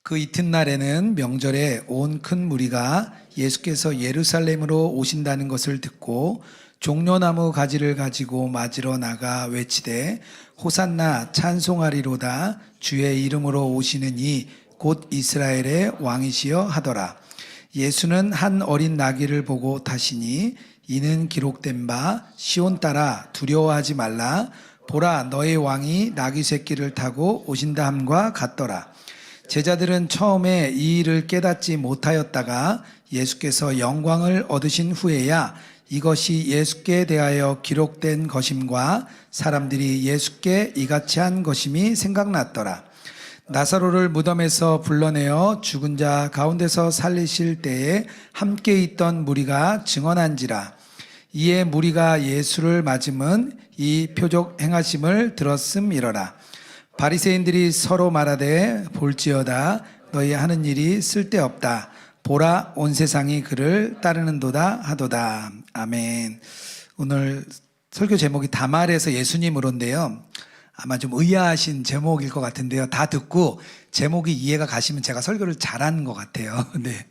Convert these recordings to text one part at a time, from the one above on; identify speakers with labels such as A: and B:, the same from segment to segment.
A: 그 이튿날에는 명절에 온 큰 무리가 예수께서 예루살렘으로 오신다는 것을 듣고 종려나무 가지를 가지고 맞으러 나가 외치되 호산나 찬송하리로다 주의 이름으로 오시는 이 곧 이스라엘의 왕이시여 하더라. 예수는 한 어린 나귀를 보고 타시니 이는 기록된 바 시온 딸아 두려워하지 말라 보라 너의 왕이 나귀 새끼를 타고 오신다 함과 같더라. 제자들은 처음에 이 일을 깨닫지 못하였다가 예수께서 영광을 얻으신 후에야 이것이 예수께 대하여 기록된 것임과 사람들이 예수께 이같이 한 것임이 생각났더라. 나사로를 무덤에서 불러내어 죽은 자 가운데서 살리실 때에 함께 있던 무리가 증언한지라. 이에 무리가 예수를 맞음은 이 표적 행하심을 들었음이러라. 바리새인들이 서로 말하되 볼지어다 너희 하는 일이 쓸데없다. 보라 온 세상이 그를 따르는도다 하도다. 아멘. 오늘 설교 제목이 다말에서 예수님으로인데요. 아마 좀 의아하신 제목일 것 같은데요. 다 듣고 제목이 이해가 가시면 제가 설교를 잘한 것 같아요. 네,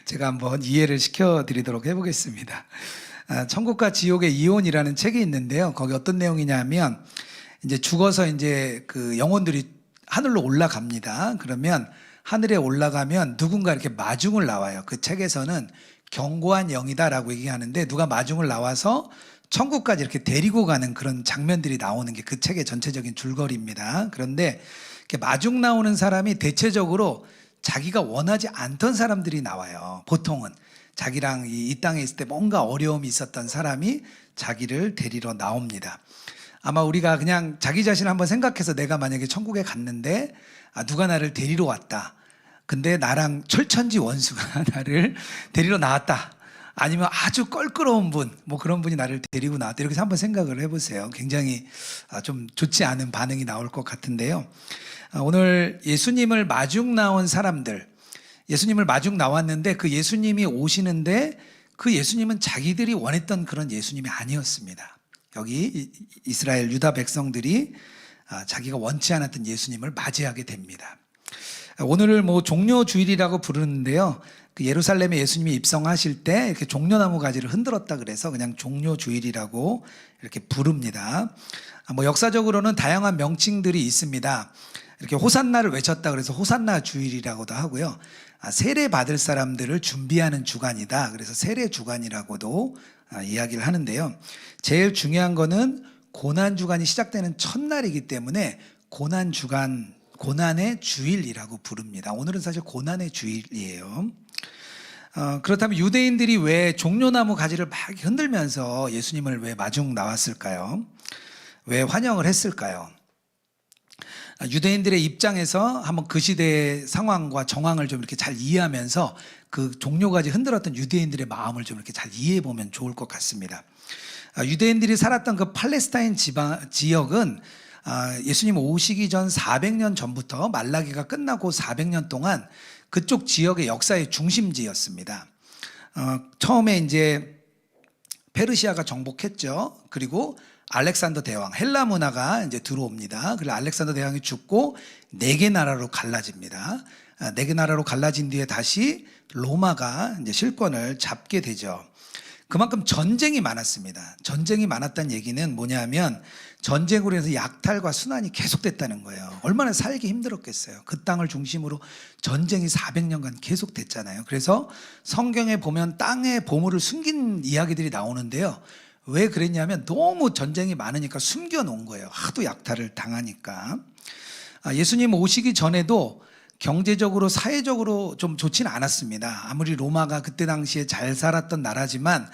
A: 제가 한번 이해를 시켜드리도록 해보겠습니다. 천국과 지옥의 이혼이라는 책이 있는데요. 거기 어떤 내용이냐면 이제 죽어서 이제 그 영혼들이 하늘로 올라갑니다. 그러면 하늘에 올라가면 누군가 이렇게 마중을 나와요. 그 책에서는 견고한 영이다라고 얘기하는데 누가 마중을 나와서 천국까지 이렇게 데리고 가는 그런 장면들이 나오는 게 그 책의 전체적인 줄거리입니다. 그런데 이렇게 마중 나오는 사람이 대체적으로 자기가 원하지 않던 사람들이 나와요. 보통은 자기랑 이 땅에 있을 때 뭔가 어려움이 있었던 사람이 자기를 데리러 나옵니다. 아마 우리가 그냥 자기 자신을 한번 생각해서 내가 만약에 천국에 갔는데 누가 나를 데리러 왔다. 근데 나랑 철천지 원수가 나를 데리러 나왔다. 아니면 아주 껄끄러운 분, 뭐 그런 분이 나를 데리고 나왔다. 이렇게 한번 생각을 해보세요. 굉장히 좀 좋지 않은 반응이 나올 것 같은데요. 오늘 예수님을 마중 나온 사람들, 예수님을 마중 나왔는데 그 예수님이 오시는데 그 예수님은 자기들이 원했던 그런 예수님이 아니었습니다. 여기 이스라엘 유다 백성들이 자기가 원치 않았던 예수님을 맞이하게 됩니다. 오늘을 뭐 종려주일이라고 부르는데요. 그 예루살렘에 예수님이 입성하실 때 이렇게 종려나무 가지를 흔들었다 그래서 그냥 종려주일이라고 이렇게 부릅니다. 뭐 역사적으로는 다양한 명칭들이 있습니다. 이렇게 호산나를 외쳤다 그래서 호산나 주일이라고도 하고요. 세례 받을 사람들을 준비하는 주간이다. 그래서 세례 주간이라고도 이야기를 하는데요. 제일 중요한 거는 고난 주간이 시작되는 첫날이기 때문에 고난 주간, 고난의 주일이라고 부릅니다. 오늘은 사실 고난의 주일이에요. 그렇다면 유대인들이 왜 종려나무 가지를 막 흔들면서 예수님을 왜 마중 나왔을까요? 왜 환영을 했을까요? 유대인들의 입장에서 한번 그 시대의 상황과 정황을 좀 이렇게 잘 이해하면서 그 종려가지 흔들었던 유대인들의 마음을 좀 이렇게 잘 이해해 보면 좋을 것 같습니다. 유대인들이 살았던 그 팔레스타인 지역은 예수님 오시기 전 400년 전부터 말라기가 끝나고 400년 동안 그쪽 지역의 역사의 중심지였습니다. 처음에 이제 페르시아가 정복했죠. 그리고 알렉산더 대왕, 헬라 문화가 이제 들어옵니다. 그리고 알렉산더 대왕이 죽고 4개 나라로 갈라집니다. 4개 나라로 갈라진 뒤에 다시 로마가 이제 실권을 잡게 되죠. 그만큼 전쟁이 많았습니다. 전쟁이 많았다는 얘기는 뭐냐면 전쟁으로 해서 약탈과 순환이 계속됐다는 거예요. 얼마나 살기 힘들었겠어요. 그 땅을 중심으로 전쟁이 400년간 계속됐잖아요. 그래서 성경에 보면 땅의 보물을 숨긴 이야기들이 나오는데요. 왜 그랬냐면 너무 전쟁이 많으니까 숨겨놓은 거예요. 하도 약탈을 당하니까. 예수님 오시기 전에도 경제적으로 사회적으로 좀 좋지는 않았습니다. 아무리 로마가 그때 당시에 잘 살았던 나라지만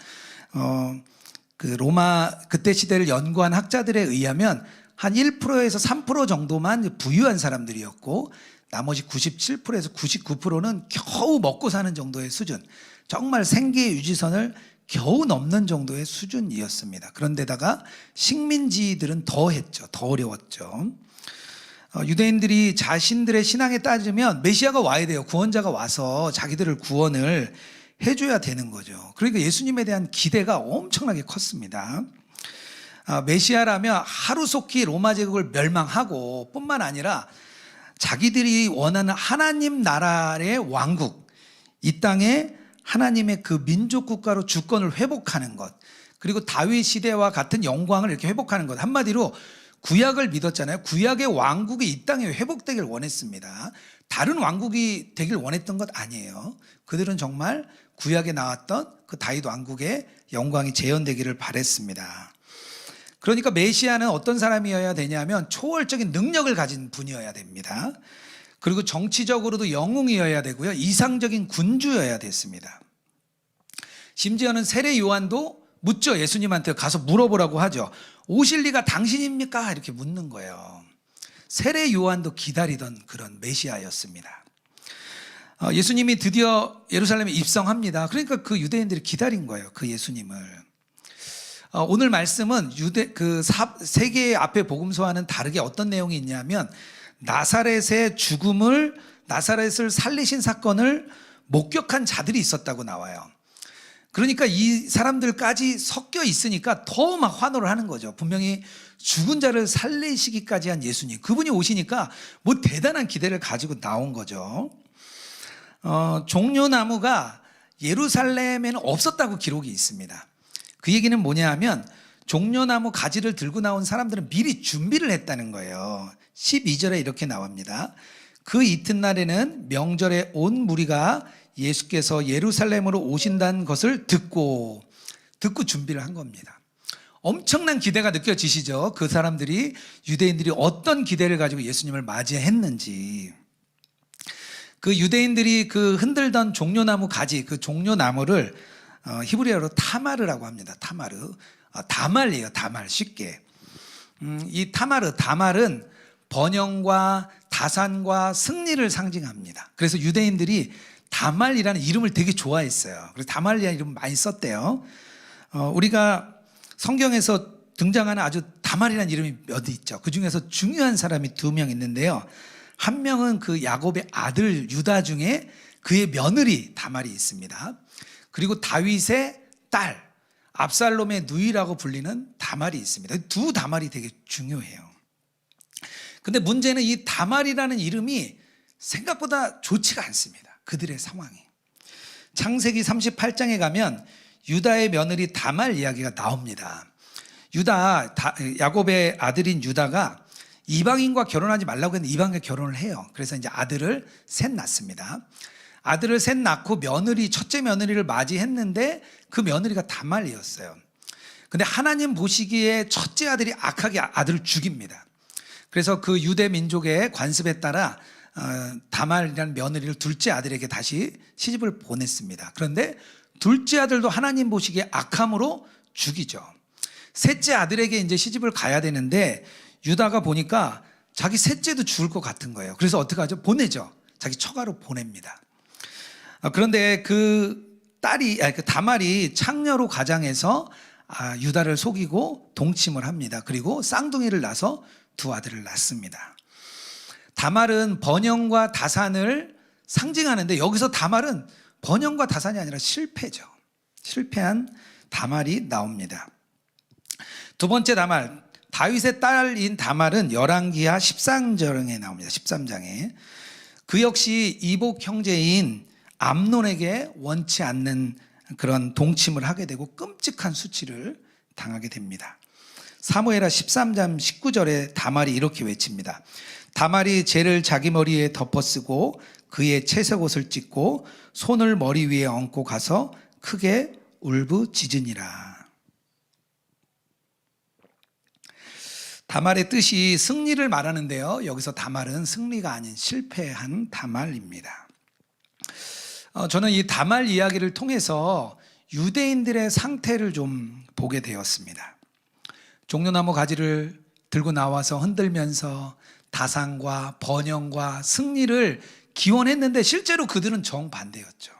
A: 그 로마 그때 시대를 연구한 학자들에 의하면 한 1%에서 3% 정도만 부유한 사람들이었고 나머지 97%에서 99%는 겨우 먹고 사는 정도의 수준, 정말 생계 유지선을 겨우 넘는 정도의 수준이었습니다. 그런데다가 식민지들은 더 했죠. 더 어려웠죠. 유대인들이 자신들의 신앙에 따지면 메시아가 와야 돼요. 구원자가 와서 자기들을 구원을 해줘야 되는 거죠. 그러니까 예수님에 대한 기대가 엄청나게 컸습니다. 메시아라면 하루속히 로마 제국을 멸망하고 뿐만 아니라 자기들이 원하는 하나님 나라의 왕국, 이 땅에 하나님의 그 민족 국가로 주권을 회복하는 것, 그리고 다윗 시대와 같은 영광을 이렇게 회복하는 것. 한마디로 구약을 믿었잖아요. 구약의 왕국이 이 땅에 회복되길 원했습니다. 다른 왕국이 되길 원했던 것 아니에요. 그들은 정말 구약에 나왔던 그 다윗 왕국의 영광이 재현되기를 바랬습니다. 그러니까 메시아는 어떤 사람이어야 되냐면 초월적인 능력을 가진 분이어야 됩니다. 그리고 정치적으로도 영웅이어야 되고요. 이상적인 군주여야 됐습니다. 심지어는 세례 요한도 묻죠. 예수님한테 가서 물어보라고 하죠. 오실 리가 당신입니까? 이렇게 묻는 거예요. 세례 요한도 기다리던 그런 메시아였습니다. 예수님이 드디어 예루살렘에 입성합니다. 그러니까 그 유대인들이 기다린 거예요. 그 예수님을. 오늘 말씀은 세 개의 앞에 복음서와는 다르게 어떤 내용이 있냐면 나사렛의 죽음을, 나사렛을 살리신 사건을 목격한 자들이 있었다고 나와요. 그러니까 이 사람들까지 섞여 있으니까 더 막 환호를 하는 거죠. 분명히 죽은 자를 살리시기까지 한 예수님, 그분이 오시니까 뭐 대단한 기대를 가지고 나온 거죠. 종려나무가 예루살렘에는 없었다고 기록이 있습니다. 그 얘기는 뭐냐 하면 종려나무 가지를 들고 나온 사람들은 미리 준비를 했다는 거예요. 12절에 이렇게 나옵니다. 그 이튿날에는 명절에 온 무리가 예수께서 예루살렘으로 오신다는 것을 듣고 준비를 한 겁니다. 엄청난 기대가 느껴지시죠? 그 사람들이, 유대인들이 어떤 기대를 가지고 예수님을 맞이했는지. 그 유대인들이 그 흔들던 종려나무 가지, 그 종려나무를 히브리어로 타마르라고 합니다. 타마르. 다말이에요. 다말, 쉽게. 이 다말은 번영과 다산과 승리를 상징합니다. 그래서 유대인들이 다말이라는 이름을 되게 좋아했어요. 그래서 다말이라는 이름을 많이 썼대요. 우리가 성경에서 등장하는 아주 다말이라는 이름이 몇 있죠. 그 중에서 중요한 사람이 2명 있는데요. 한 명은 그 야곱의 아들 유다 중에 그의 며느리 다말이 있습니다. 그리고 다윗의 딸 압살롬의 누이라고 불리는 다말이 있습니다. 두 다말이 되게 중요해요. 근데 문제는 이 다말이라는 이름이 생각보다 좋지가 않습니다. 그들의 상황이. 창세기 38장에 가면 유다의 며느리 다말 이야기가 나옵니다. 야곱의 아들인 유다가 이방인과 결혼하지 말라고 했는데 이방인과 결혼을 해요. 그래서 이제 아들을 셋 낳습니다. 아들을 셋 낳고 첫째 며느리를 맞이했는데 그 며느리가 다말이었어요. 근데 하나님 보시기에 첫째 아들이 악하게 아들을 죽입니다. 그래서 그 유대 민족의 관습에 따라 다말이라는 며느리를 둘째 아들에게 다시 시집을 보냈습니다. 그런데 둘째 아들도 하나님 보시기에 악함으로 죽이죠. 셋째 아들에게 이제 시집을 가야 되는데 유다가 보니까 자기 셋째도 죽을 것 같은 거예요. 그래서 어떻게 하죠? 보내죠. 자기 처가로 보냅니다. 그런데 그 다말이 창녀로 가장해서 유다를 속이고 동침을 합니다. 그리고 쌍둥이를 낳아서 두 아들을 낳습니다. 다말은 번영과 다산을 상징하는데 여기서 다말은 번영과 다산이 아니라 실패죠. 실패한 다말이 나옵니다. 두 번째 다말, 다윗의 딸인 다말은 열왕기하 13장에 나옵니다. 13장에. 그 역시 이복 형제인 암논에게 원치 않는 그런 동침을 하게 되고 끔찍한 수치를 당하게 됩니다. 사무엘하 13장 19절에 다말이 이렇게 외칩니다. 다말이 재를 자기 머리에 덮어쓰고 그의 채색옷을 찢고 손을 머리 위에 얹고 가서 크게 울부짖으니라. 다말의 뜻이 승리를 말하는데요. 여기서 다말은 승리가 아닌 실패한 다말입니다. 저는 이 다말 이야기를 통해서 유대인들의 상태를 좀 보게 되었습니다. 종려나무 가지를 들고 나와서 흔들면서 다산과 번영과 승리를 기원했는데 실제로 그들은 정반대였죠.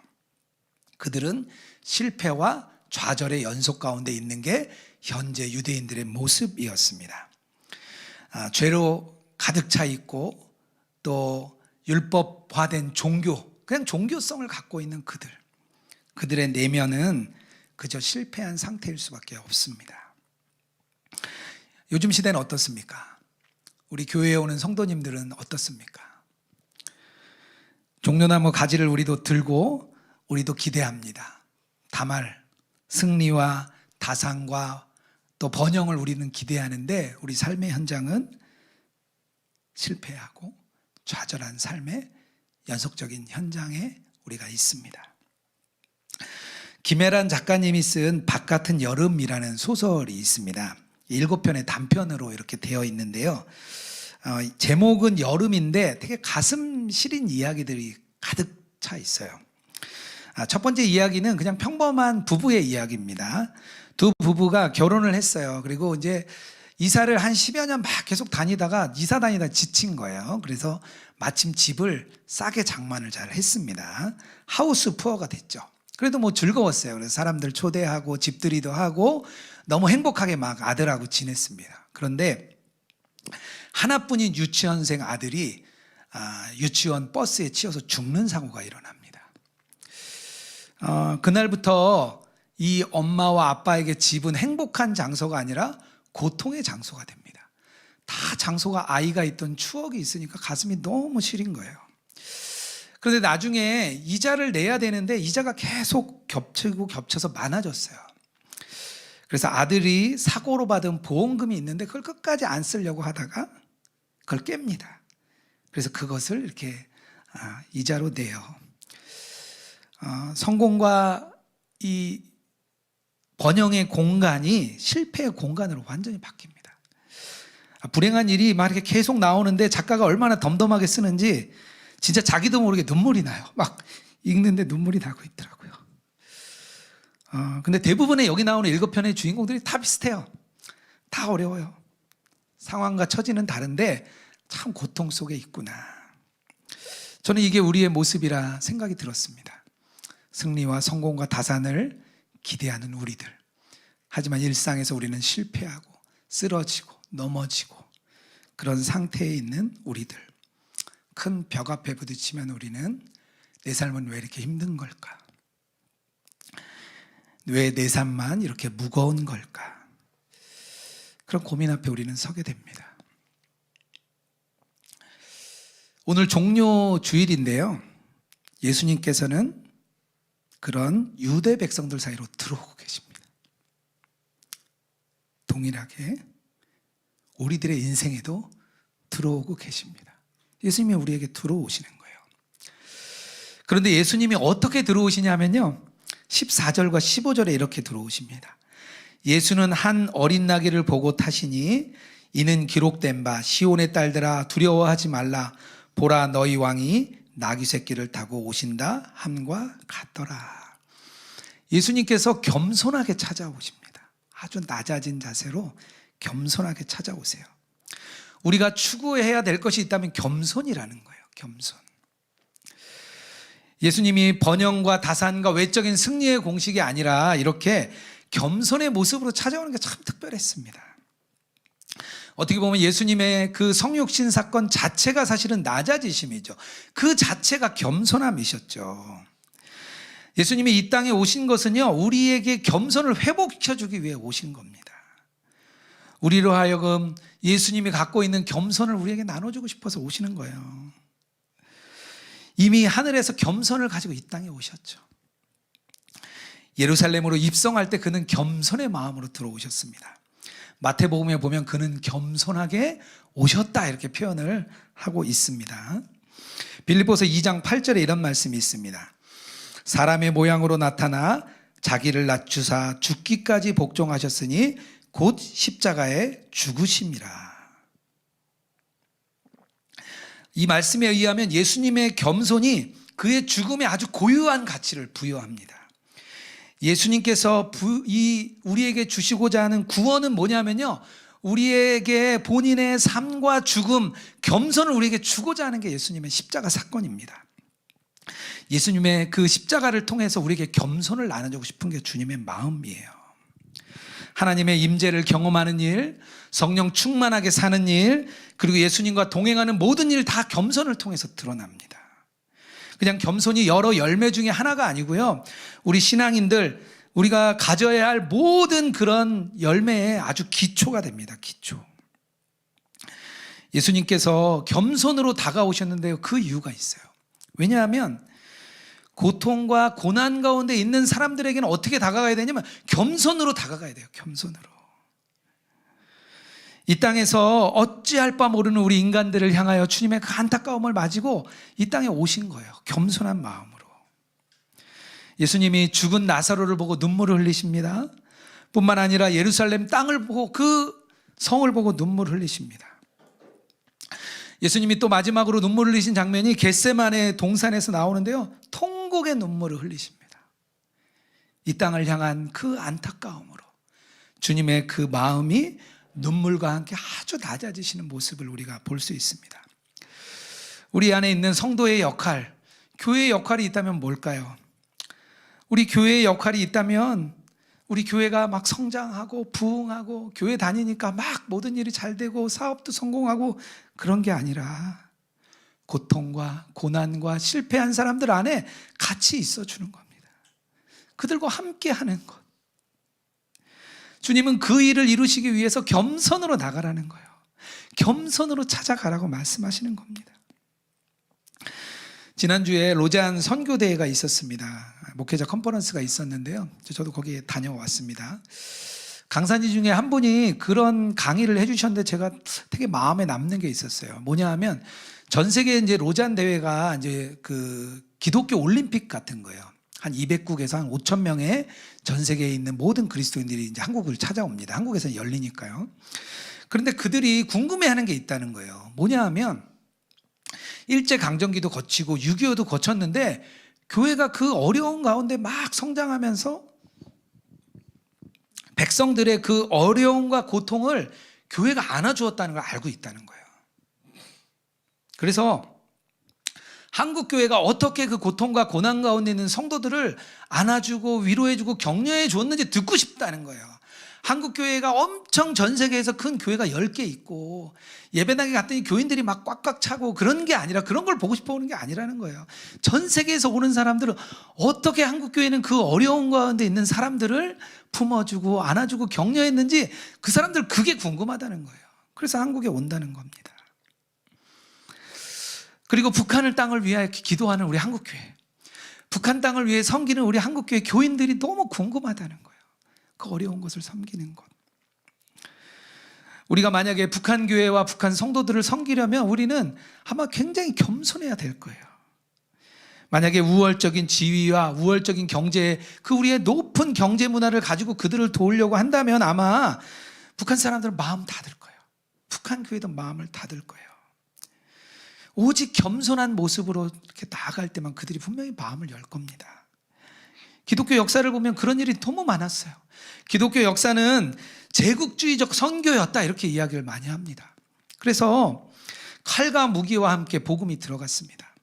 A: 그들은 실패와 좌절의 연속 가운데 있는 게 현재 유대인들의 모습이었습니다. 죄로 가득 차 있고 또 율법화된 그냥 종교성을 갖고 있는 그들의 내면은 그저 실패한 상태일 수밖에 없습니다. 요즘 시대는 어떻습니까? 우리 교회에 오는 성도님들은 어떻습니까? 종려나무 가지를 우리도 들고 우리도 기대합니다. 다말, 승리와 다산과 또 번영을 우리는 기대하는데 우리 삶의 현장은 실패하고 좌절한 삶의 연속적인 현장에 우리가 있습니다. 김혜란 작가님이 쓴 바깥은 여름이라는 소설이 있습니다. 7편의 단편으로 이렇게 되어 있는데요. 제목은 여름인데 되게 가슴 시린 이야기들이 가득 차 있어요. 첫 번째 이야기는 그냥 평범한 부부의 이야기입니다. 두 부부가 결혼을 했어요. 그리고 이제 이사를 한 10여 년 막 계속 다니다가 이사 다니다 지친 거예요. 그래서 마침 집을 싸게 장만을 잘 했습니다. 하우스 푸어가 됐죠. 그래도 뭐 즐거웠어요. 그래서 사람들 초대하고 집들이도 하고 너무 행복하게 막 아들하고 지냈습니다. 그런데 하나뿐인 유치원생 아들이 유치원 버스에 치여서 죽는 사고가 일어납니다. 그날부터 이 엄마와 아빠에게 집은 행복한 장소가 아니라 고통의 장소가 됩니다. 다 장소가 아이가 있던 추억이 있으니까 가슴이 너무 시린 거예요. 그런데 나중에 이자를 내야 되는데 이자가 계속 겹치고 겹쳐서 많아졌어요. 그래서 아들이 사고로 받은 보험금이 있는데 그걸 끝까지 안 쓰려고 하다가 그걸 깹니다. 그래서 그것을 이렇게 이자로 내요. 성공과 이 번영의 공간이 실패의 공간으로 완전히 바뀝니다. 불행한 일이 막 이렇게 계속 나오는데 작가가 얼마나 덤덤하게 쓰는지 진짜 자기도 모르게 눈물이 나요. 막 읽는데 눈물이 나고 있더라고요. 근데 대부분의 여기 나오는 7편의 주인공들이 다 비슷해요. 다 어려워요. 상황과 처지는 다른데 참 고통 속에 있구나. 저는 이게 우리의 모습이라 생각이 들었습니다. 승리와 성공과 다산을 기대하는 우리들. 하지만 일상에서 우리는 실패하고 쓰러지고 넘어지고 그런 상태에 있는 우리들. 큰 벽 앞에 부딪히면 우리는 내 삶은 왜 이렇게 힘든 걸까? 왜 내 삶만 이렇게 무거운 걸까? 그런 고민 앞에 우리는 서게 됩니다. 오늘 종료 주일인데요. 예수님께서는 그런 유대 백성들 사이로 들어오고 계십니다. 동일하게 우리들의 인생에도 들어오고 계십니다. 예수님이 우리에게 들어오시는 거예요. 그런데 예수님이 어떻게 들어오시냐면요. 14절과 15절에 이렇게 들어오십니다. 예수는 한 어린 나귀를 보고 타시니 이는 기록된 바 시온의 딸들아 두려워하지 말라 보라 너희 왕이 나귀 새끼를 타고 오신다 함과 같더라. 예수님께서 겸손하게 찾아오십니다. 아주 낮아진 자세로 겸손하게 찾아오세요. 우리가 추구해야 될 것이 있다면 겸손이라는 거예요. 겸손. 예수님이 번영과 다산과 외적인 승리의 공식이 아니라 이렇게 겸손의 모습으로 찾아오는 게 참 특별했습니다. 어떻게 보면 예수님의 그 성육신 사건 자체가 사실은 낮아지심이죠. 그 자체가 겸손함이셨죠. 예수님이 이 땅에 오신 것은요, 우리에게 겸손을 회복시켜주기 위해 오신 겁니다. 우리로 하여금 예수님이 갖고 있는 겸손을 우리에게 나눠주고 싶어서 오시는 거예요. 이미 하늘에서 겸손을 가지고 이 땅에 오셨죠. 예루살렘으로 입성할 때 그는 겸손의 마음으로 들어오셨습니다. 마태복음에 보면 그는 겸손하게 오셨다 이렇게 표현을 하고 있습니다. 빌립보서 2장 8절에 이런 말씀이 있습니다. 사람의 모양으로 나타나 자기를 낮추사 죽기까지 복종하셨으니 곧 십자가에 죽으심이라. 이 말씀에 의하면 예수님의 겸손이 그의 죽음에 아주 고유한 가치를 부여합니다. 예수님께서 우리에게 주시고자 하는 구원은 뭐냐면요, 우리에게 본인의 삶과 죽음, 겸손을 우리에게 주고자 하는 게 예수님의 십자가 사건입니다. 예수님의 그 십자가를 통해서 우리에게 겸손을 나눠주고 싶은 게 주님의 마음이에요. 하나님의 임재를 경험하는 일, 성령 충만하게 사는 일, 그리고 예수님과 동행하는 모든 일 다 겸손을 통해서 드러납니다. 그냥 겸손이 여러 열매 중에 하나가 아니고요, 우리 신앙인들 우리가 가져야 할 모든 그런 열매의 아주 기초가 됩니다. 기초. 예수님께서 겸손으로 다가오셨는데요, 그 이유가 있어요. 왜냐하면 고통과 고난 가운데 있는 사람들에게는 어떻게 다가가야 되냐면 겸손으로 다가가야 돼요. 겸손으로. 이 땅에서 어찌할 바 모르는 우리 인간들을 향하여 주님의 그 안타까움을 맞이고 이 땅에 오신 거예요. 겸손한 마음으로. 예수님이 죽은 나사로를 보고 눈물을 흘리십니다. 뿐만 아니라 예루살렘 땅을 보고 그 성을 보고 눈물을 흘리십니다. 예수님이 또 마지막으로 눈물을 흘리신 장면이 겟세마네 동산에서 나오는데요. 통곡의 눈물을 흘리십니다. 이 땅을 향한 그 안타까움으로 주님의 그 마음이 눈물과 함께 아주 낮아지시는 모습을 우리가 볼 수 있습니다. 우리 안에 있는 성도의 역할, 교회의 역할이 있다면 뭘까요? 우리 교회의 역할이 있다면 우리 교회가 막 성장하고 부흥하고 교회 다니니까 막 모든 일이 잘 되고 사업도 성공하고 그런 게 아니라 고통과 고난과 실패한 사람들 안에 같이 있어주는 겁니다. 그들과 함께 하는 것. 주님은 그 일을 이루시기 위해서 겸손으로 나가라는 거예요. 겸손으로 찾아가라고 말씀하시는 겁니다. 지난주에 로잔 선교대회가 있었습니다. 목회자 컨퍼런스가 있었는데요. 저도 거기에 다녀왔습니다. 강사님 중에 한 분이 그런 강의를 해주셨는데 제가 되게 마음에 남는 게 있었어요. 뭐냐 하면 전 세계 이제 로잔 대회가 이제 그 기독교 올림픽 같은 거예요. 한 200국에서 한 5천 명의 전 세계에 있는 모든 그리스도인들이 이제 한국을 찾아옵니다. 한국에서 열리니까요. 그런데 그들이 궁금해하는 게 있다는 거예요. 뭐냐 하면 일제강점기도 거치고 6.25도 거쳤는데 교회가 그 어려운 가운데 막 성장하면서 백성들의 그 어려움과 고통을 교회가 안아주었다는 걸 알고 있다는 거예요. 그래서 한국 교회가 어떻게 그 고통과 고난 가운데 있는 성도들을 안아주고 위로해주고 격려해 줬는지 듣고 싶다는 거예요. 한국 교회가 엄청 전 세계에서 큰 교회가 10개 있고 예배당에 갔더니 교인들이 막 꽉꽉 차고 그런 게 아니라 그런 걸 보고 싶어 오는 게 아니라는 거예요. 전 세계에서 오는 사람들은 어떻게 한국 교회는 그 어려운 가운데 있는 사람들을 품어주고 안아주고 격려했는지 그 사람들 그게 궁금하다는 거예요. 그래서 한국에 온다는 겁니다. 그리고 북한을 땅을 위하여 기도하는 우리 한국교회, 북한 땅을 위해 섬기는 우리 한국교회 교인들이 너무 궁금하다는 거예요. 그 어려운 것을 섬기는 것. 우리가 만약에 북한 교회와 북한 성도들을 섬기려면 우리는 아마 굉장히 겸손해야 될 거예요. 만약에 우월적인 지위와 우월적인 경제, 그 우리의 높은 경제 문화를 가지고 그들을 도우려고 한다면 아마 북한 사람들은 마음 닫을 거예요. 북한 교회도 마음을 닫을 거예요. 오직 겸손한 모습으로 이렇게 나아갈 때만 그들이 분명히 마음을 열 겁니다. 기독교 역사를 보면 그런 일이 너무 많았어요. 기독교 역사는 제국주의적 선교였다 이렇게 이야기를 많이 합니다. 그래서 칼과 무기와 함께 복음이 들어갔습니다.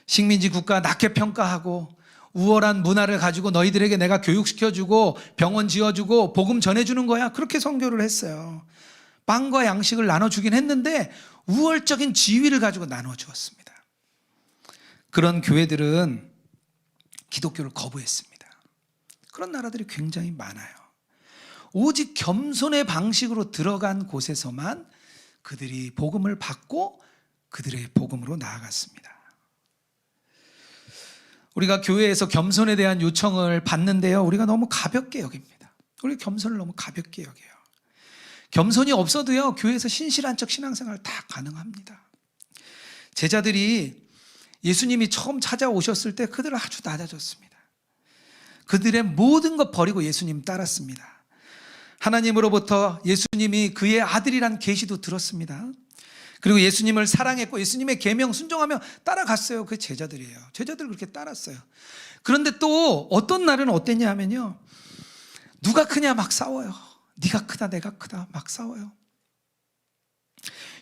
A: 식민지 국가 낮게 평가하고 우월한 문화를 가지고 너희들에게 내가 교육시켜주고 병원 지어주고 복음 전해주는 거야. 그렇게 선교를 했어요. 빵과 양식을 나눠주긴 했는데 우월적인 지위를 가지고 나눠주었습니다. 그런 교회들은 기독교를 거부했습니다. 그런 나라들이 굉장히 많아요. 오직 겸손의 방식으로 들어간 곳에서만 그들이 복음을 받고 그들의 복음으로 나아갔습니다. 우리가 교회에서 겸손에 대한 요청을 받는데요, 우리가 너무 가볍게 여깁니다. 우리 겸손을 너무 가볍게 여겨요. 겸손이 없어도요, 교회에서 신실한 척 신앙생활 다 가능합니다. 제자들이 예수님이 처음 찾아오셨을 때 그들을 아주 낮아졌습니다. 그들의 모든 것 버리고 예수님 따랐습니다. 하나님으로부터 예수님이 그의 아들이란 계시도 들었습니다. 그리고 예수님을 사랑했고 예수님의 계명 순종하며 따라갔어요. 그 제자들이에요. 제자들 그렇게 따랐어요. 그런데 또 어떤 날은 어땠냐 하면요, 누가 크냐 막 싸워요. 네가 크다 내가 크다 막 싸워요.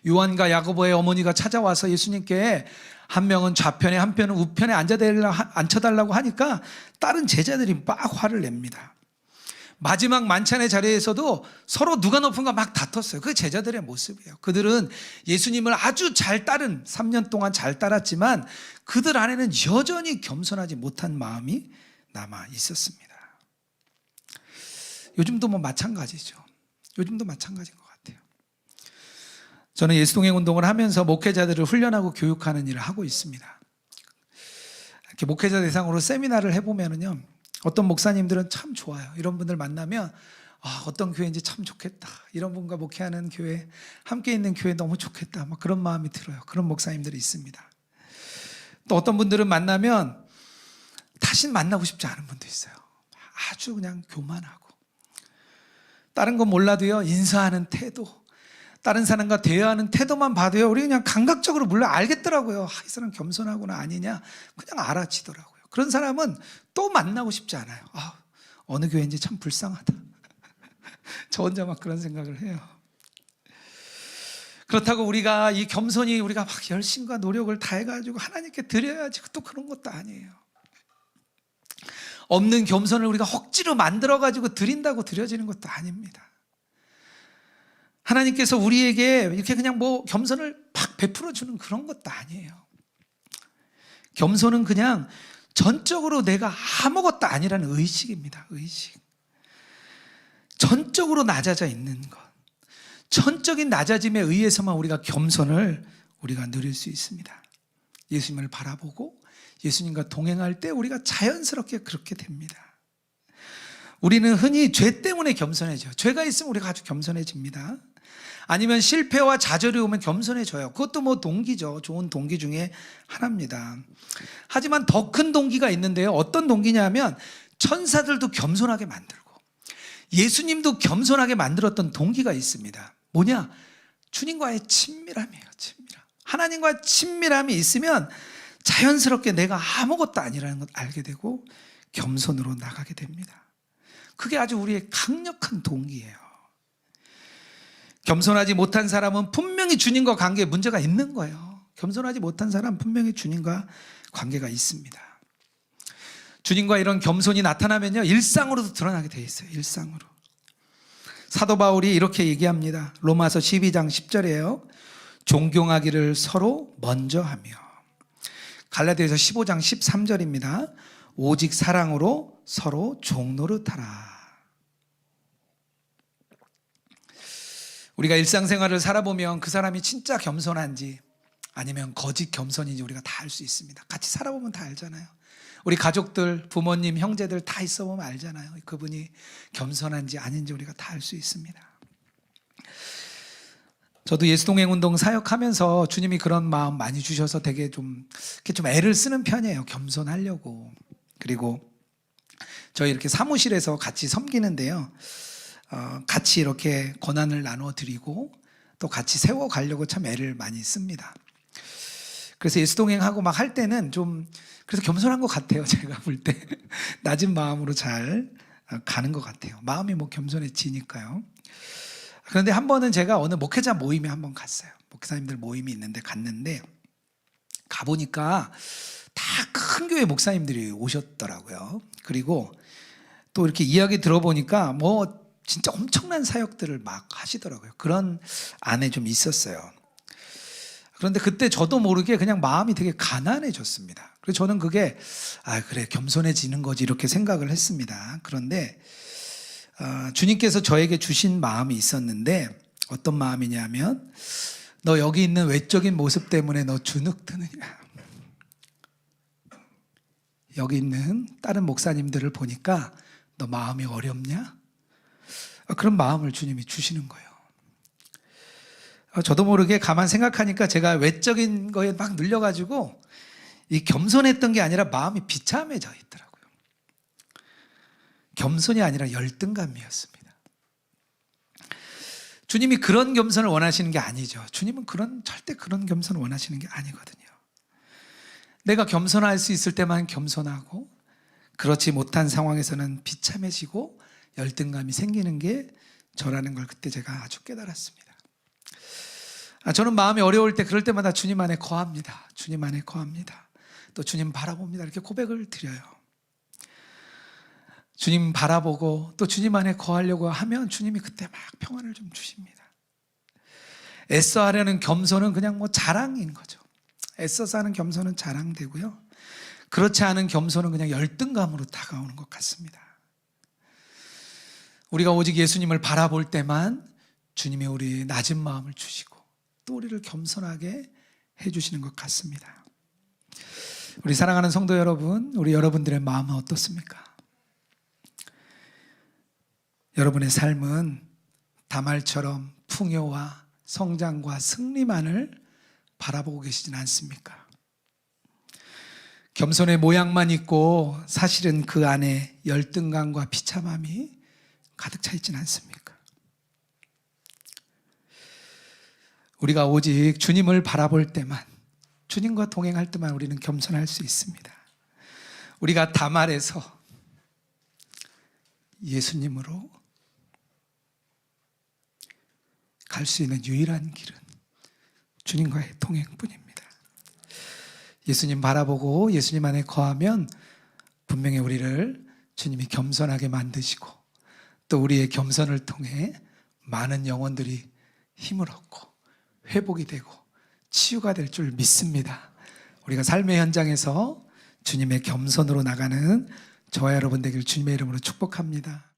A: 요한과 야고보의 어머니가 찾아와서 예수님께 한 명은 좌편에 한 편은 우편에 앉혀달라고 하니까 다른 제자들이 막 화를 냅니다. 마지막 만찬의 자리에서도 서로 누가 높은가 막 다퉜어요. 그게 제자들의 모습이에요. 그들은 예수님을 아주 잘 따른 3년 동안 잘 따랐지만 그들 안에는 여전히 겸손하지 못한 마음이 남아 있었습니다. 요즘도 뭐 마찬가지죠. 요즘도 마찬가지인 것 같아요. 저는 예수동행 운동을 하면서 목회자들을 훈련하고 교육하는 일을 하고 있습니다. 이렇게 목회자 대상으로 세미나를 해보면은요, 어떤 목사님들은 참 좋아요. 이런 분들 만나면 어떤 교회인지 참 좋겠다. 이런 분과 목회하는 교회, 함께 있는 교회 너무 좋겠다. 막 그런 마음이 들어요. 그런 목사님들이 있습니다. 또 어떤 분들은 만나면 다시 만나고 싶지 않은 분도 있어요. 아주 그냥 교만하고, 다른 건 몰라도요, 인사하는 태도, 다른 사람과 대화하는 태도만 봐도요, 우리 그냥 감각적으로 물론 알겠더라고요. 이 사람 겸손하구나 아니냐 그냥 알아지더라고요. 그런 사람은 또 만나고 싶지 않아요. 어느 교회인지 참 불쌍하다. 저 혼자 막 그런 생각을 해요. 그렇다고 우리가 이 겸손이 우리가 막 열심과 노력을 다해가지고 하나님께 드려야지 또 그런 것도 아니에요. 없는 겸손을 우리가 억지로 만들어가지고 드린다고 드려지는 것도 아닙니다. 하나님께서 우리에게 이렇게 그냥 뭐 겸손을 팍 베풀어주는 그런 것도 아니에요. 겸손은 그냥 전적으로 내가 아무것도 아니라는 의식입니다. 의식. 전적으로 낮아져 있는 것. 전적인 낮아짐에 의해서만 우리가 겸손을 우리가 누릴 수 있습니다. 예수님을 바라보고 예수님과 동행할 때 우리가 자연스럽게 그렇게 됩니다. 우리는 흔히 죄 때문에 겸손해져요. 죄가 있으면 우리가 아주 겸손해집니다. 아니면 실패와 좌절이 오면 겸손해져요. 그것도 뭐 동기죠. 좋은 동기 중에 하나입니다. 하지만 더 큰 동기가 있는데요. 어떤 동기냐면 천사들도 겸손하게 만들고 예수님도 겸손하게 만들었던 동기가 있습니다. 뭐냐? 주님과의 친밀함이에요. 친밀함. 하나님과 친밀함이 있으면 자연스럽게 내가 아무것도 아니라는 걸 알게 되고 겸손으로 나가게 됩니다. 그게 아주 우리의 강력한 동기예요. 겸손하지 못한 사람은 분명히 주님과 관계에 문제가 있는 거예요. 겸손하지 못한 사람은 분명히 주님과 관계가 있습니다. 주님과 이런 겸손이 나타나면요, 일상으로도 드러나게 돼 있어요. 일상으로. 사도 바울이 이렇게 얘기합니다. 로마서 12장 10절이에요. 존경하기를 서로 먼저 하며. 갈라디아서 15장 13절입니다. 오직 사랑으로 서로 종노릇하라. 우리가 일상생활을 살아보면 그 사람이 진짜 겸손한지 아니면 거짓 겸손인지 우리가 다 알 수 있습니다. 같이 살아보면 다 알잖아요. 우리 가족들, 부모님, 형제들 다 있어보면 알잖아요. 그분이 겸손한지 아닌지 우리가 다 알 수 있습니다. 저도 예수동행운동 사역하면서 주님이 그런 마음 많이 주셔서 되게 좀 애를 쓰는 편이에요. 겸손하려고. 그리고 저희 이렇게 사무실에서 같이 섬기는데요. 같이 이렇게 권한을 나눠 드리고 또 같이 세워가려고 참 애를 많이 씁니다. 그래서 예수동행하고 막 할 때는 좀 그래서 겸손한 것 같아요. 제가 볼 때 낮은 마음으로 잘 가는 것 같아요. 마음이 뭐 겸손해지니까요. 그런데 한 번은 제가 어느 목회자 모임에 한번 갔어요. 목사님들 모임이 있는데 갔는데 가보니까 다 큰 교회 목사님들이 오셨더라고요. 그리고 또 이렇게 이야기 들어보니까 뭐 진짜 엄청난 사역들을 막 하시더라고요. 그런 안에 좀 있었어요. 그런데 그때 저도 모르게 그냥 마음이 되게 가난해졌습니다. 그래서 저는 그게 그래 겸손해지는 거지 이렇게 생각을 했습니다. 그런데 주님께서 저에게 주신 마음이 있었는데 어떤 마음이냐면 너 여기 있는 외적인 모습 때문에 너 주눅 드느냐. 여기 있는 다른 목사님들을 보니까 너 마음이 어렵냐? 그런 마음을 주님이 주시는 거예요. 저도 모르게 가만 생각하니까 제가 외적인 거에 막 눌려가지고 이 겸손했던 게 아니라 마음이 비참해져 있더라고요. 겸손이 아니라 열등감이었습니다. 주님이 그런 겸손을 원하시는 게 아니죠. 주님은 절대 그런 겸손을 원하시는 게 아니거든요. 내가 겸손할 수 있을 때만 겸손하고 그렇지 못한 상황에서는 비참해지고 열등감이 생기는 게 저라는 걸 그때 제가 아주 깨달았습니다. 저는 마음이 어려울 때 그럴 때마다 주님 안에 거합니다. 주님 안에 거합니다. 또 주님 바라봅니다. 이렇게 고백을 드려요. 주님 바라보고 또 주님 안에 거하려고 하면 주님이 그때 막 평안을 좀 주십니다. 애써 하려는 겸손은 그냥 뭐 자랑인 거죠. 애써서 하는 겸손은 자랑되고요. 그렇지 않은 겸손은 그냥 열등감으로 다가오는 것 같습니다. 우리가 오직 예수님을 바라볼 때만 주님이 우리 낮은 마음을 주시고 또 우리를 겸손하게 해주시는 것 같습니다. 우리 사랑하는 성도 여러분, 우리 여러분들의 마음은 어떻습니까? 여러분의 삶은 다말처럼 풍요와 성장과 승리만을 바라보고 계시진 않습니까? 겸손의 모양만 있고 사실은 그 안에 열등감과 비참함이 가득 차 있지는 않습니까? 우리가 오직 주님을 바라볼 때만, 주님과 동행할 때만 우리는 겸손할 수 있습니다. 우리가 다말에서 예수님으로 갈 수 있는 유일한 길은 주님과의 동행뿐입니다. 예수님 바라보고 예수님 안에 거하면 분명히 우리를 주님이 겸손하게 만드시고 또 우리의 겸손을 통해 많은 영혼들이 힘을 얻고 회복이 되고 치유가 될 줄 믿습니다. 우리가 삶의 현장에서 주님의 겸손으로 나가는 저와 여러분 되길 주님의 이름으로 축복합니다.